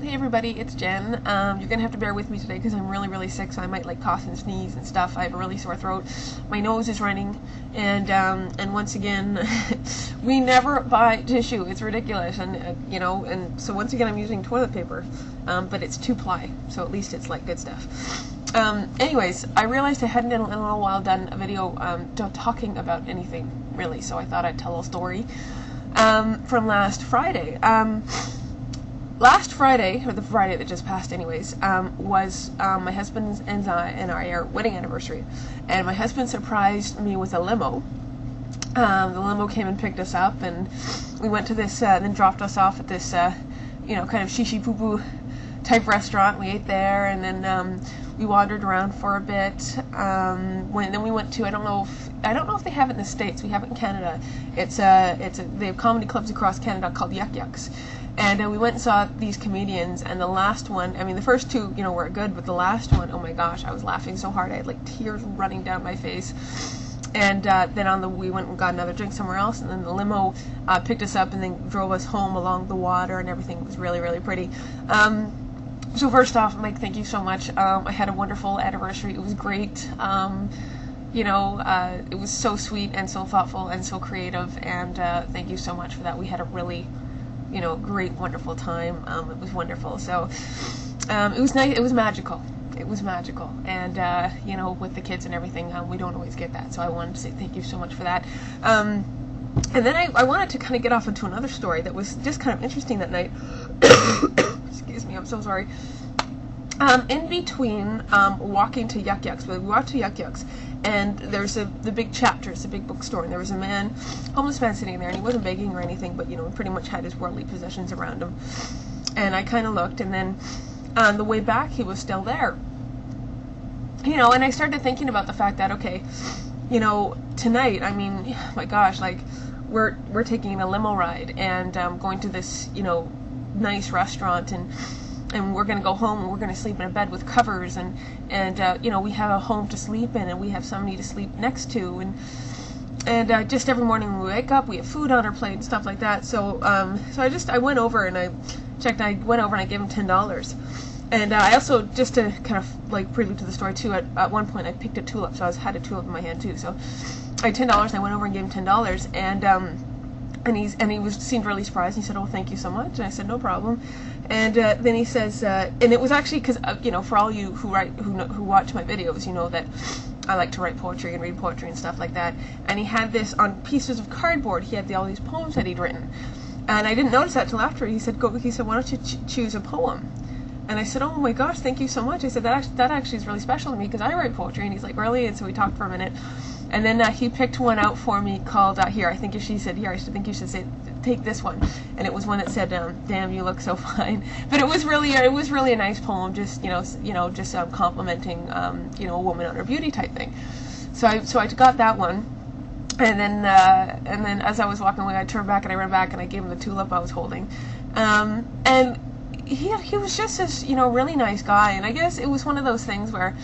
Hey everybody, it's Jen. You're gonna have to bear with me today because I'm really sick, so I might like cough and sneeze and stuff. I have a really sore throat. My nose is running, and once again, we never buy tissue. It's ridiculous, and and so once again I'm using toilet paper, but it's 2-ply, so at least it's like good stuff. Anyways, I realized I hadn't in a little while done a video talking about anything really, so I thought I'd tell a story from last Friday. Last Friday, or the Friday that just passed anyways, was my husband and our wedding anniversary. And my husband surprised me with a limo. The limo came and picked us up, and we went to this, then dropped us off at this, kind of shishi-poo-poo type restaurant. We ate there, and then we wandered around for a bit. Then we went to, I don't know if they have it in the States. We have it in Canada. They have comedy clubs across Canada called Yuck Yucks. And we went and saw these comedians, and the last one, I mean, the first two, were good, but the last one, oh my gosh, I was laughing so hard, I had like tears running down my face. And then we went and got another drink somewhere else, and then the limo picked us up and then drove us home along the water, and everything was really pretty. So first off, Mike, thank you so much. I had a wonderful anniversary. It was great. It was so sweet and so thoughtful and so creative, and thank you so much for that. We had a really great, wonderful time. It was wonderful. So, it was nice. It was magical. It was magical. And, with the kids and everything, we don't always get that. So I wanted to say thank you so much for that. And then I wanted to kind of get off into another story that was just kind of interesting that night. Excuse me, I'm so sorry. In between walking to Yuck Yucks, we walked to Yuck Yucks, and there's the big Chapters, the big bookstore, and there was a homeless man sitting there, and he wasn't begging or anything, but pretty much had his worldly possessions around him. And I kind of looked, and then on the way back, he was still there. And I started thinking about the fact that, okay, tonight, I mean, my gosh, like, we're taking a limo ride and going to this, nice restaurant, and we're going to go home and we're going to sleep in a bed with covers, and we have a home to sleep in, and we have somebody to sleep next to, and just every morning when we wake up, we have food on our plate and stuff like that. So I went over and I gave him $10. And I also, just to kind of like prelude to the story too, at one point I picked a tulip, so I had a tulip in my hand too. So I had $10, and I went over and gave him $10, and he seemed really surprised. He said, "Oh, thank you so much." And I said, "No problem." And then he says, and it was actually because for all you who watch my videos, that I like to write poetry and read poetry and stuff like that. And he had this on pieces of cardboard. He had all these poems that he'd written, and I didn't notice that till after. He said, "Why don't you choose a poem?" And I said, "Oh my gosh, thank you so much." I said, that actually is really special to me because I write poetry. And he's like, "Really?" And so we talked for a minute. And then he picked one out for me called, here, I think she said, "Here, I think you should take this one." And it was one that said, "Damn, you look so fine." But it was really a nice poem, just, complimenting, a woman on her beauty type thing. So I got that one. And then as I was walking away, I turned back and I ran back and I gave him the tulip I was holding. And he was just this, really nice guy. And I guess it was one of those things where,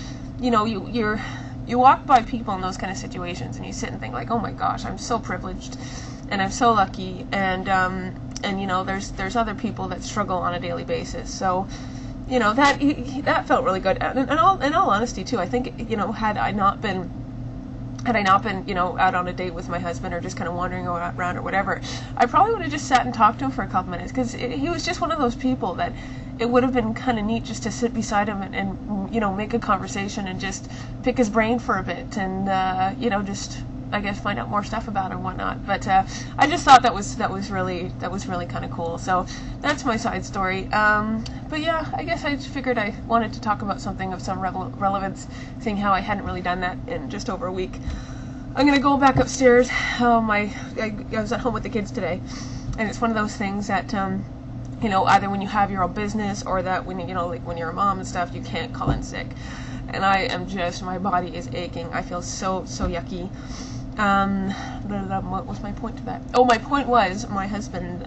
you walk by people in those kind of situations and you sit and think like, oh my gosh, I'm so privileged and I'm so lucky, and there's other people that struggle on a daily basis. So that felt really good. And in all honesty too, I think had I not been out on a date with my husband or just kind of wandering around or whatever, I probably would have just sat and talked to him for a couple minutes, because he was just one of those people that it would have been kind of neat just to sit beside him and make a conversation and just pick his brain for a bit and just, I guess, find out more stuff about him and whatnot. But I just thought that was really kind of cool. So that's my side story. But yeah, I guess I just figured I wanted to talk about something of some relevance, seeing how I hadn't really done that in just over a week. I'm gonna go back upstairs. I was at home with the kids today, and it's one of those things that either when you have your own business or that when like when you're a mom and stuff, you can't call in sick. And I am just, my body is aching. I feel so yucky. What was my point to that? Oh, my point was my husband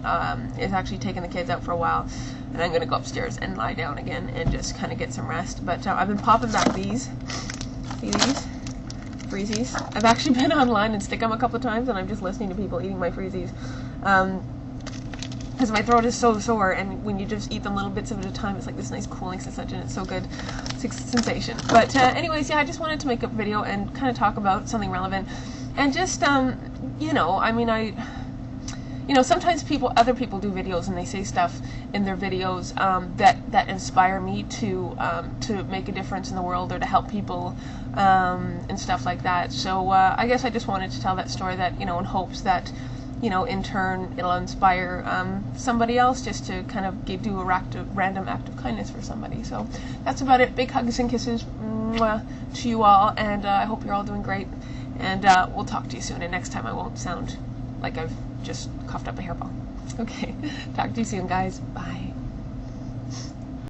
is actually taking the kids out for a while, and I'm going to go upstairs and lie down again and just kind of get some rest. But I've been popping back these. See these? Freezies. I've actually been online and stick them a couple of times, and I'm just listening to people eating my Freezies. because my throat is so sore, and when you just eat them little bits of it at a time, it's like this nice cooling sensation. It's so good. It's a sensation. But anyways, yeah, I just wanted to make a video and kind of talk about something relevant, and just you know, I mean, you know, sometimes other people do videos and they say stuff in their videos that inspire me to make a difference in the world or to help people and stuff like that. So I guess I just wanted to tell that story, that, you know, in hopes that, you know, in turn it'll inspire somebody else just to kind of do a random act of kindness for somebody. So that's about it. Big hugs and kisses to you all, and I hope you're all doing great, and we'll talk to you soon, and next time I won't sound like I've just coughed up a hairball. Okay, talk to you soon, guys. Bye.